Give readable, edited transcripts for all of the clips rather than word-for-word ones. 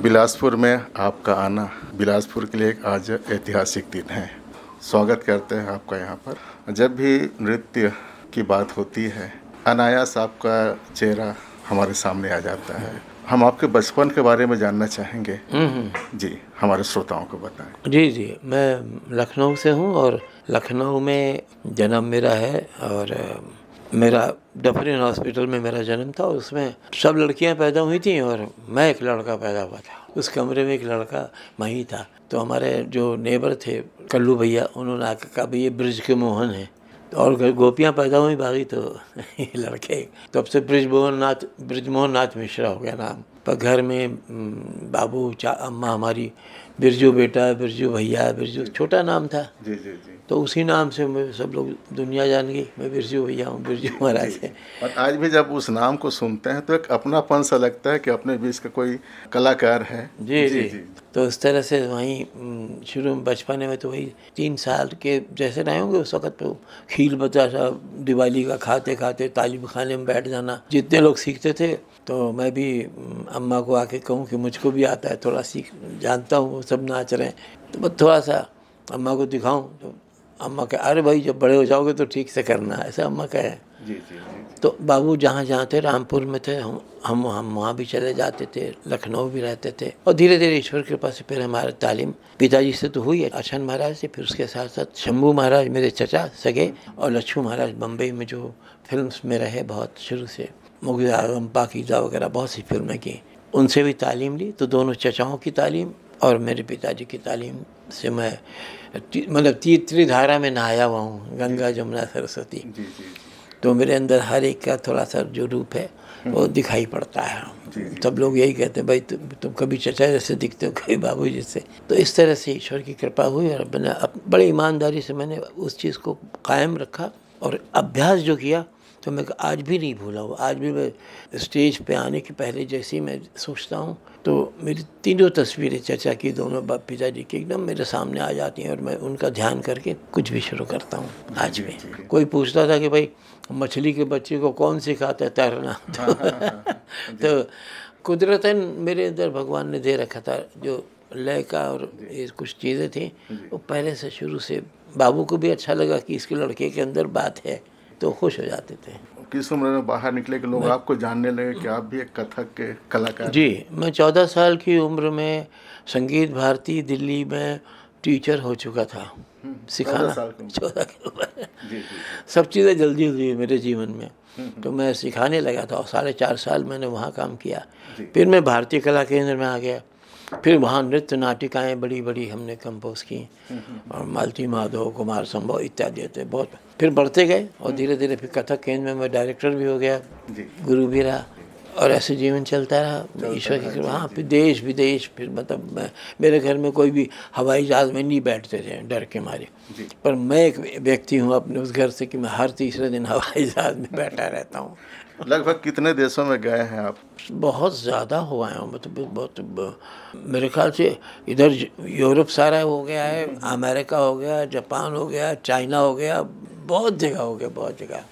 बिलासपुर में आपका आना बिलासपुर के लिए एक आज ऐतिहासिक दिन है। स्वागत करते हैं आपका यहाँ पर। जब भी नृत्य की बात होती है अनायास आपका चेहरा हमारे सामने आ जाता है। हम आपके बचपन के बारे में जानना चाहेंगे। जी, हमारे श्रोताओं को बताएं। जी जी, मैं लखनऊ से हूँ और लखनऊ में जन्म मेरा है और मेरा डफरिन हॉस्पिटल में मेरा जन्म था और उसमें सब लड़कियां पैदा हुई थी और मैं एक लड़का पैदा हुआ था। उस कमरे में एक लड़का मैं ही था। तो हमारे जो नेबर थे कल्लू भैया, उन्होंने आकर कहा भाई ये ब्रिज के मोहन है। और गोपियाँ पैदा हुई बागी तो ये लड़के, तब से ब्रिजमोहन नाथ मिश्रा हो गया नाम। पर घर में बाबू अम्मा हमारी बिरजू बेटा, बिरजू भैया, बिरजू छोटा नाम था। जी जी जी। तो उसी नाम से मैं सब लोग दुनिया जान गई, मैं बिरजू भैया हूँ, बिरजू महाराज है। और आज भी जब उस नाम को सुनते हैं तो एक अपनापन सा लगता है कि अपने बीच का कोई कलाकार है। जी जी, जी। तो उस तरह से वहीं शुरू में बचपन में तो वही 3 साल के जैसे रहे होंगे उस वक़्त। तो खील बताशा दिवाली का खाते खाते तालीम खाने में बैठ जाना। जितने लोग सीखते थे तो मैं भी अम्मा को आके कहूँ कि मुझको भी आता है, थोड़ा सीख जानता हूँ, वो सब नाच रहे हैं तो बस थोड़ा सा अम्मा को दिखाऊँ। तो अम्मा कहे अरे भाई जब बड़े हो जाओगे तो ठीक से करना, ऐसा अम्मा कहे। जी जी जी। तो बाबू जहाँ जहाँ थे, रामपुर में थे, हम वहाँ भी चले जाते थे, लखनऊ भी रहते थे। और धीरे धीरे ईश्वर कृपा से फिर हमारी तालीम पिताजी से तो हुई है, अछन महाराज से, फिर उसके साथ साथ शंभू महाराज मेरे चचा सगे और लच्छू महाराज बम्बई में जो फिल्म्स में रहे बहुत शुरू से, मुग़ल आज़म, पाकीज़ा वगैरह बहुत सी फिल्में की, उनसे भी तालीम ली। तो दोनों चचाओं की तालीम और मेरे पिताजी की तालीम से मैं मतलब त्रिधारा में नहाया हुआ हूँ, गंगा जमुना सरस्वती। जी जी। तो मेरे अंदर हर एक का थोड़ा सा जो रूप है वो दिखाई पड़ता है। सब लोग यही कहते हैं भाई तुम कभी चचा जैसे दिखते हो, कभी बाबू जैसे। तो इस तरह से ईश्वर की कृपा हुई और मैंने बड़े ईमानदारी से मैंने उस चीज़ को कायम रखा और अभ्यास जो किया तो मैं आज भी नहीं भूला हूँ। आज भी मैं स्टेज पे आने के पहले जैसे ही मैं सोचता हूँ तो मेरी तीनों तस्वीरें चचा की, दोनों पिताजी की एकदम मेरे सामने आ जाती हैं और मैं उनका ध्यान करके कुछ भी शुरू करता हूँ आज भी। कोई पूछता था कि भाई मछली के बच्चे को कौन सिखाता है तैरना, तो कुदरतन मेरे अंदर भगवान ने दे रखा था जो लय का और ये कुछ चीज़ें थी वो पहले से शुरू से। बाबू को भी अच्छा लगा कि इसके लड़के के अंदर बात है तो खुश हो जाते थे। किस उम्र में बाहर निकले कि लोग आपको जानने लगे कि आप भी एक कथक के कलाकार? जी, मैं 14 साल की उम्र में संगीत भारती दिल्ली में टीचर हो चुका था, सिखाना। 14 की उम्र। सब चीज़ें जल्दी हुई मेरे जीवन में। तो मैं सिखाने लगा था और 4.5 साल मैंने वहाँ काम किया। फिर मैं भारतीय कला केंद्र में आ गया। फिर वहाँ नृत्य नाटिकाएँ बड़ी बड़ी हमने कंपोज की और मालती माधव, कुमार संभव इत्यादि थे बहुत। फिर बढ़ते गए और धीरे धीरे फिर कथक केंद्र में मैं डायरेक्टर भी हो गया, गुरु भी रहा और ऐसे जीवन चलता रहा ईश्वर की कृपा। हाँ, फिर देश विदेश, फिर मतलब मेरे घर में कोई भी हवाई जहाज़ में नहीं बैठते थे डर के मारे, पर मैं एक व्यक्ति हूँ अपने उस घर से कि मैं हर तीसरे दिन हवाई जहाज़ में बैठा रहता हूँ। लगभग कितने देशों में गए हैं आप? बहुत ज़्यादा हुआ है, मतलब बहुत मेरे ख्याल से इधर यूरोप सारा हो गया है, अमेरिका हो गया, जापान हो गया, चाइना हो गया, बहुत जगह हो गया, बहुत जगह।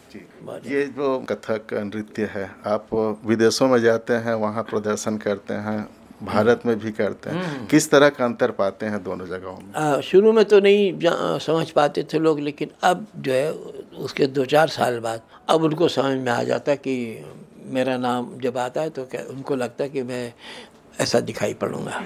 ये जो कथक नृत्य है आप विदेशों में जाते हैं, वहाँ प्रदर्शन करते हैं, भारत में भी करते हैं, किस तरह का अंतर पाते हैं दोनों जगहों में? शुरू में तो नहीं समझ पाते थे लोग, लेकिन अब जो है उसके 2-4 साल बाद अब उनको समझ में आ जाता है कि मेरा नाम जब आता है तो क्या उनको लगता है कि मैं ऐसा दिखाई पड़ूंगा।